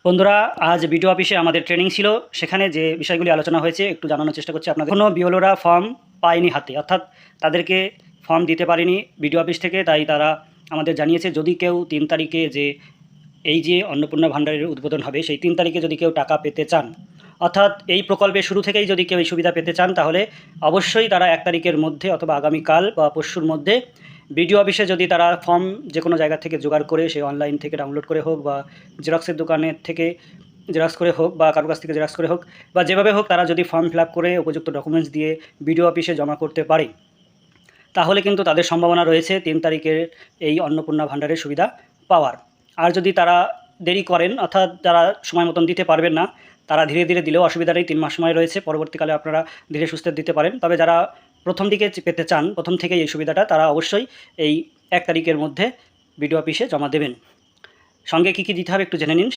বন্ধুরা, আজ বিডিও অফিসে আমাদের ট্রেনিং ছিল। সেখানে যে বিষয়গুলি আলোচনা হয়েছে একটু জানানোর চেষ্টা করছি আপনাদের। কোনো বিওলোরা ফর্ম পায়নি হাতে, অর্থাৎ তাদেরকে ফর্ম দিতে পারেনি বিডিও অফিস থেকে। তাই তারা আমাদের জানিয়েছে যদি কেউ 3 তারিখে যে এই যে অন্নপূর্ণা ভাণ্ডারের উদ্বোধন হবে সেই 3 তারিখে যদি কেউ টাকা পেতে চান, অর্থাৎ এই প্রকল্পের শুরু থেকেই যদি কেউ এই সুবিধা পেতে চান, তাহলে অবশ্যই তারা 1 তারিখের মধ্যে অথবা আগামীকাল বা পরশুর মধ্যে বিডিও অফিসে যদি তারা ফর্ম যে কোনো জায়গা থেকে জোগাড় করে, সে অনলাইন থেকে ডাউনলোড করে হোক বা জেরক্সের দোকানের থেকে জেরক্স করে হোক বা কারো কাছ থেকে জেরক্স করে হোক বা যেভাবে হোক, তারা যদি ফর্ম ফিল আপ করে উপযুক্ত ডকুমেন্টস দিয়ে বিডিও অফিসে জমা করতে পারে, তাহলে কিন্তু তাদের সম্ভাবনা রয়েছে 3 তারিখের এই অন্নপূর্ণা ভাণ্ডারের সুবিধা পাওয়ার। আর যদি তারা দেরি করেন, অর্থাৎ যারা সময় মতন দিতে পারবেন না, তারা ধীরে ধীরে দিলেও অসুবিধা নেই। 3 মাস সময় রয়েছে, পরবর্তীকালে আপনারা ধীরে সুস্থে দিতে পারেন। তবে যারা প্রথম দিকে পেতে চান, প্রথম থেকেই এই সুবিধাটা, তারা অবশ্যই এই 1 তারিখের মধ্যে বিডিও অফিসে জমা দেবেন। সঙ্গে কী কী দিতে হবে একটু জেনে নিন।